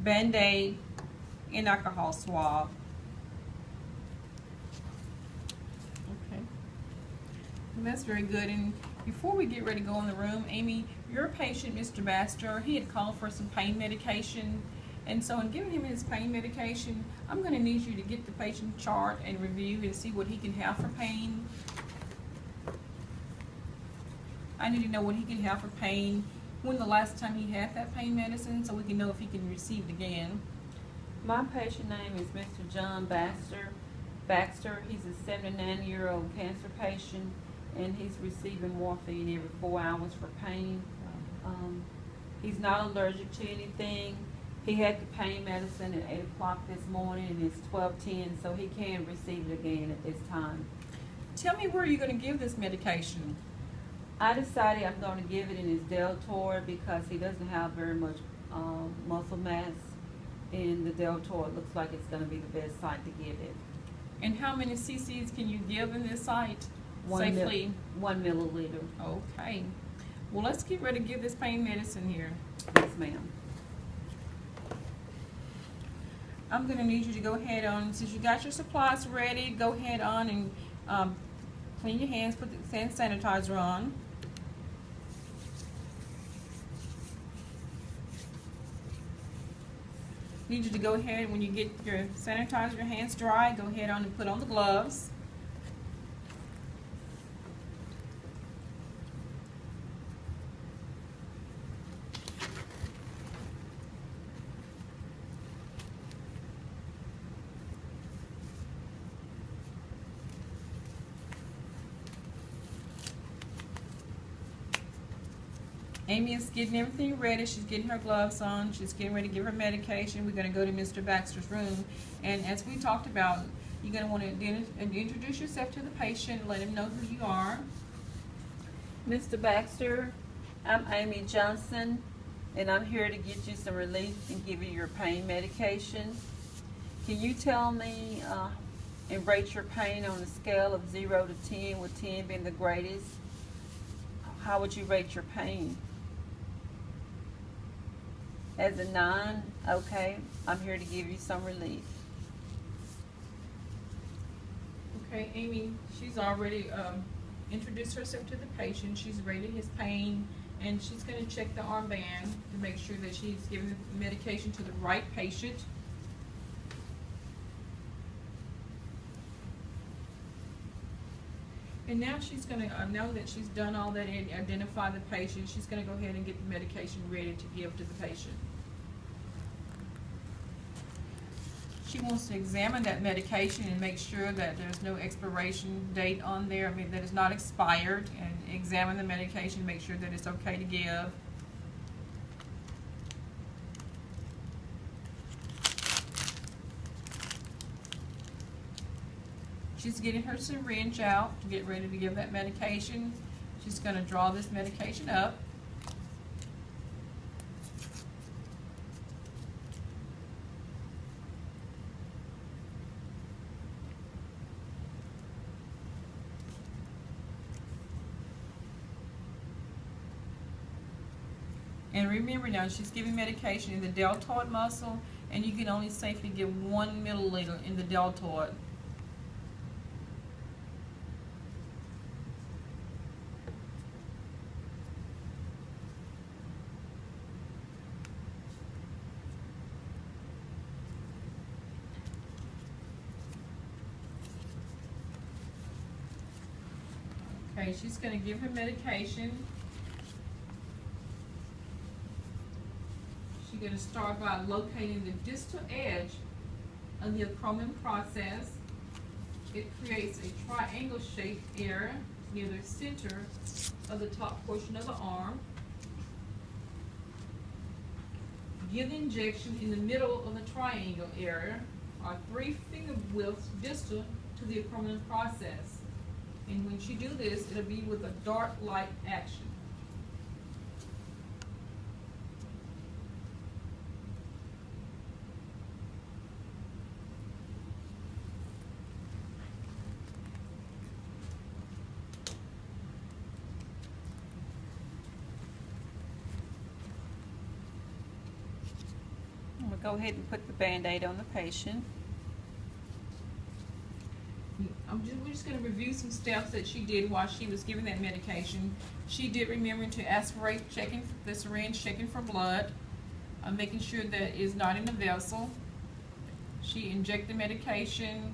Band-Aid, and alcohol swab. Okay, and that's very good. And before we get ready to go in the room, Amy, your patient, Mr. Baxter, he had called for some pain medication. And so in giving him his pain medication, I'm going to need you to get the patient chart and review and see what he can have for pain. I need to know what he can have for pain, when the last time he had that pain medicine, so we can know if he can receive it again. My patient name is Mr. John Baxter. He's a 79-year-old cancer patient, and he's receiving morphine every 4 hours for pain. He's not allergic to anything. He had the pain medicine at 8 o'clock this morning, and it's 12:10, so he can receive it again at this time. Tell me where you're going to give this medication. I decided I'm going to give it in his deltoid because he doesn't have very much muscle mass in the deltoid. It looks like it's going to be the best site to give it. And how many cc's can you give in this site 1 safely? 1 milliliter. Okay. Well, let's get ready to give this pain medicine here. Yes, ma'am. I'm going to need you to go ahead on, since you got your supplies ready, go ahead on and clean your hands, put the hand sanitizer on. Need you to go ahead, when you get your sanitizer, your hands dry, go ahead on and put on the gloves. Amy is getting everything ready. She's getting her gloves on. She's getting ready to give her medication. We're going to go to Mr. Baxter's room. And as we talked about, you're going to want to introduce yourself to the patient and let him know who you are. Mr. Baxter, I'm Amy Johnson, and I'm here to get you some relief and give you your pain medication. Can you tell me and rate your pain on a scale of 0 to 10, with 10 being the greatest? How would you rate your pain? As a 9, okay, I'm here to give you some relief. Okay, Amy, she's already introduced herself to the patient. She's rated his pain, and she's going to check the armband to make sure that she's giving the medication to the right patient. And now she's going to, now that she's done all that and identified the patient, she's going to go ahead and get the medication ready to give to the patient. She wants to examine that medication and make sure that there's no expiration date on there, I mean that it's not expired, and examine the medication, make sure that it's okay to give. She's getting her syringe out to get ready to give that medication. She's going to draw this medication up. And remember now, she's giving medication in the deltoid muscle, and you can only safely give 1 milliliter in the deltoid. Okay, she's going to give her medication. She's going to start by locating the distal edge of the acromion process. It creates a triangle-shaped area near the center of the top portion of the arm. Give the injection in the middle of the triangle area, or 3 finger widths distal to the acromion process. And when she do this, it'll be with a dart light action. go ahead and put the Band-Aid on the patient. We're just going to review some steps that she did while she was giving that medication. She did remember to aspirate, checking the syringe, checking for blood, making sure that it is not in the vessel. She injected medication,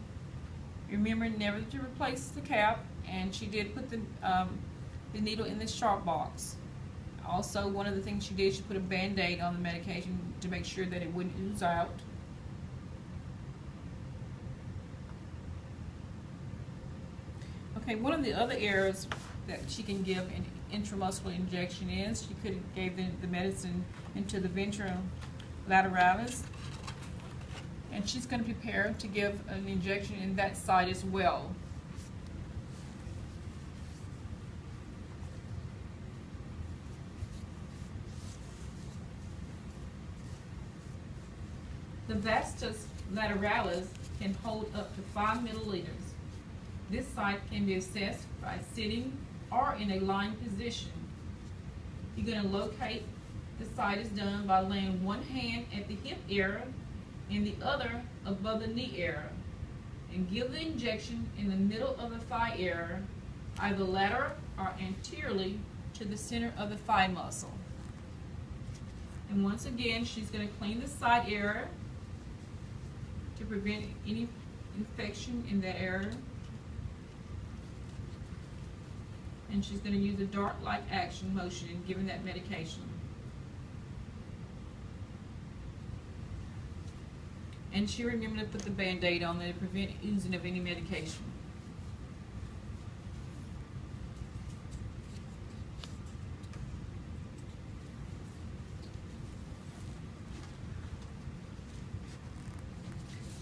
remembered never to replace the cap, and she did put the needle in the sharp box. Also, one of the things she did, she put a Band-Aid on the medication to make sure that it wouldn't ooze out. Okay, one of the other errors that she can give an intramuscular injection is she could have gave the medicine into the ventral lateralis, and she's going to prepare to give an injection in that side as well. The vastus lateralis can hold up to 5 milliliters. This site can be assessed by sitting or in a lying position. You're going to locate the site is done by laying one hand at the hip area and the other above the knee area, and give the injection in the middle of the thigh area, either lateral or anteriorly to the center of the thigh muscle. And once again, she's going to clean the side area to prevent any infection in that area. And she's going to use a dart-like action motion in giving that medication. And she remembered to put the Band-Aid on there to prevent oozing of any medication.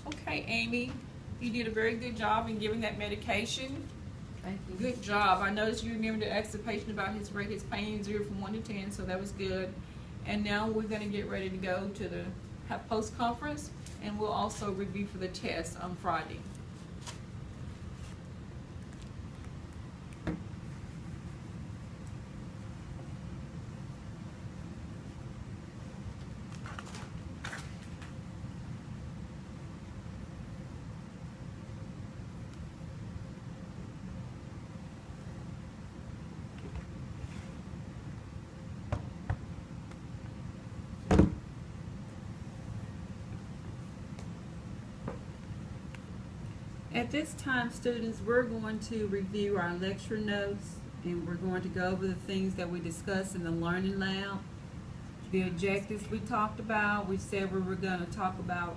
Okay, Amy, you did a very good job in giving that medication. Thank you. Good job. I noticed you remembered to ask the patient about his rate, his pain, 0 from 1 to 10, so that was good. And now we're going to get ready to go to the post-conference, and we'll also review for the test on Friday. At this time, students, we're going to review our lecture notes, and we're going to go over the things that we discussed in the learning lab. The objectives we talked about, we said we were going to talk about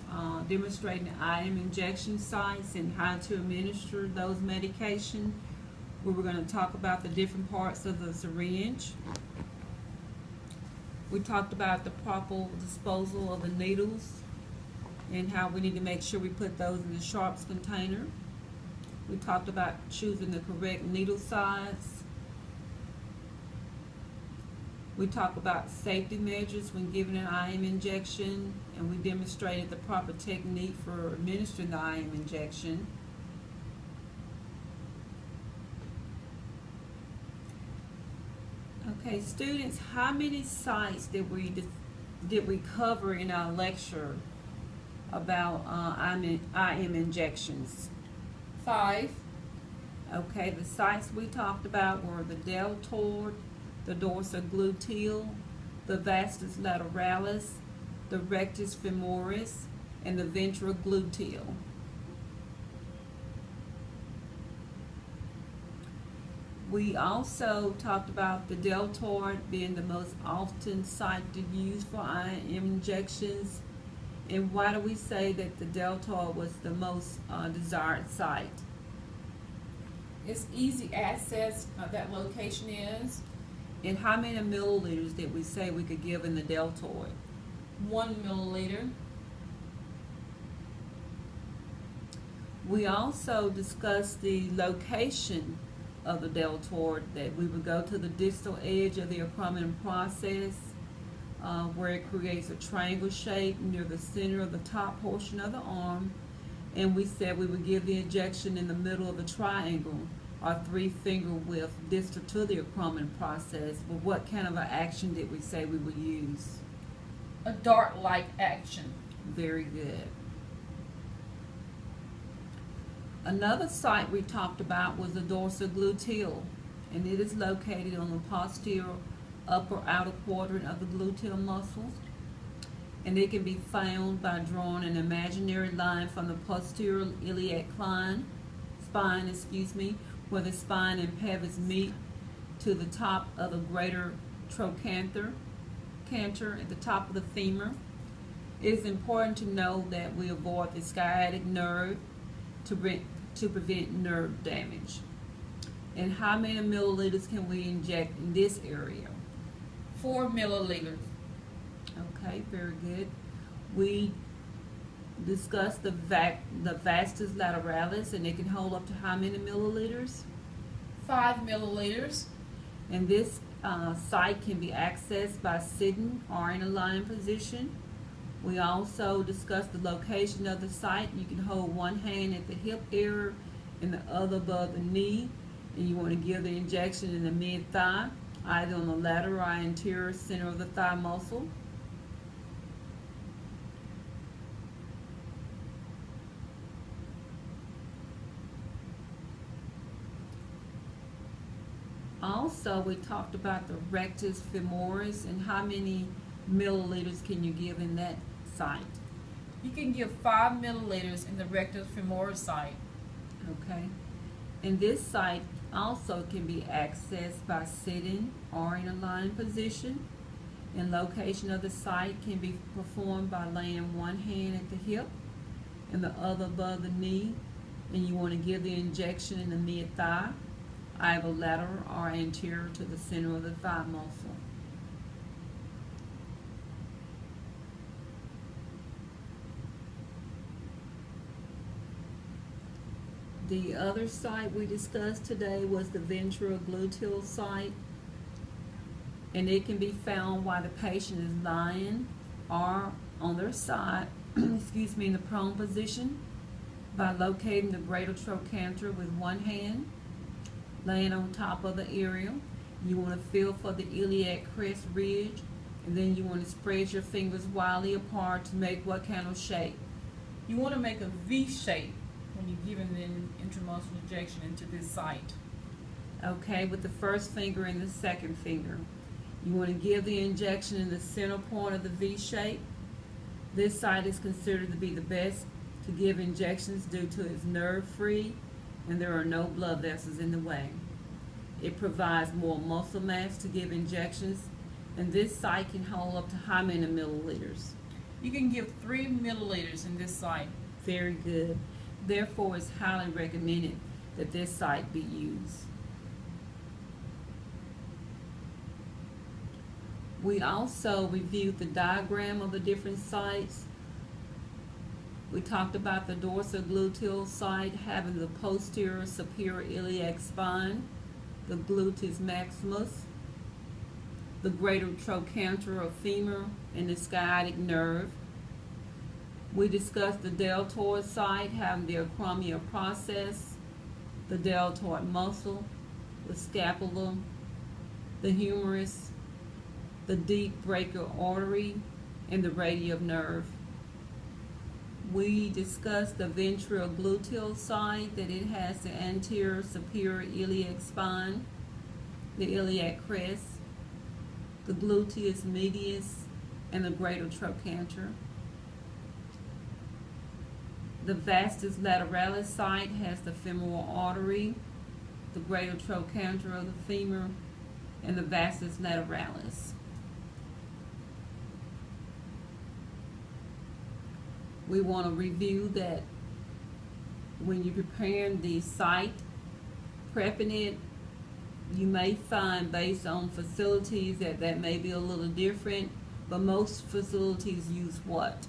demonstrating IM injection sites and how to administer those medications. We were going to talk about the different parts of the syringe. We talked about the proper disposal of the needles and how we need to make sure we put those in the sharps container. We talked about choosing the correct needle size. We talked about safety measures when giving an IM injection, and we demonstrated the proper technique for administering the IM injection. Okay, students, how many sites did we cover in our lecture about IM injections? 5. Okay, the sites we talked about were the deltoid, the dorsogluteal, the vastus lateralis, the rectus femoris, and the ventral gluteal. We also talked about the deltoid being the most often site to use for IM injections. And why do we say that the deltoid was the most desired site? It's easy access, that location is. And how many milliliters did we say we could give in the deltoid? 1 milliliter. We also discussed the location of the deltoid, that we would go to the distal edge of the acromion process, where it creates a triangle shape near the center of the top portion of the arm, and we said we would give the injection in the middle of the triangle, or 3-finger width distal to the acromion process. But what kind of an action did we say we would use? A dart-like action. Very good. Another site we talked about was the dorsogluteal, and it is located on the posterior upper outer quadrant of the gluteal muscles, and it can be found by drawing an imaginary line from the posterior iliac spine, where the spine and pelvis meet to the top of the greater trochanter at the top of the femur. It is important to know that we avoid the sciatic nerve to prevent nerve damage. And how many milliliters can we inject in this area? 4 milliliters. Okay, very good. We discussed the vastus lateralis, and it can hold up to how many milliliters? 5 milliliters. And this site can be accessed by sitting or in a lying position. We also discussed the location of the site. You can hold one hand at the hip area and the other above the knee, and you want to give the injection in the mid-thigh, either on the lateral or anterior center of the thigh muscle. Also, we talked about the rectus femoris and how many milliliters can you give in that site. You can give 5 milliliters in the rectus femoris site. Okay. And this site also can be accessed by sitting or in a lying position. And location of the site can be performed by laying one hand at the hip and the other above the knee. And you want to give the injection in the mid-thigh, either lateral or anterior to the center of the thigh muscle. The other site we discussed today was the ventrogluteal site, and it can be found while the patient is lying or on their side, in the prone position, by locating the greater trochanter with one hand, laying on top of the area. You want to feel for the iliac crest ridge, and then you want to spread your fingers widely apart to make what kind of shape? You want to make a V shape when you're giving an intramuscular injection into this site. Okay, with the first finger and the second finger. You want to give the injection in the center point of the V shape. This site is considered to be the best to give injections due to its nerve-free and there are no blood vessels in the way. It provides more muscle mass to give injections, and this site can hold up to how many milliliters? You can give 3 milliliters in this site. Very good. Therefore, it's highly recommended that this site be used. We also reviewed the diagram of the different sites. We talked about the dorsogluteal site having the posterior superior iliac spine, the gluteus maximus, the greater trochanter of femur, and the sciatic nerve. We discussed the deltoid site having the acromial process, the deltoid muscle, the scapula, the humerus, the deep brachial artery, and the radial nerve. We discussed the ventrogluteal site, that it has the anterior superior iliac spine, the iliac crest, the gluteus medius, and the greater trochanter. The vastus lateralis site has the femoral artery, the greater trochanter of the femur, and the vastus lateralis. We want to review that when you're preparing the site, prepping it, you may find based on facilities that may be a little different, but most facilities use what?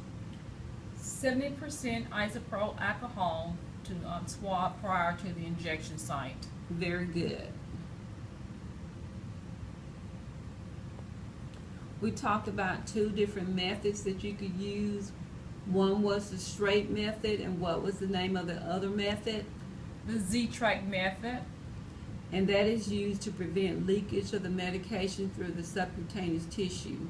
70% isopropyl alcohol to swab prior to the injection site. Very good. We talked about 2 different methods that you could use. One was the straight method, and what was the name of the other method? The Z-track method. And that is used to prevent leakage of the medication through the subcutaneous tissue.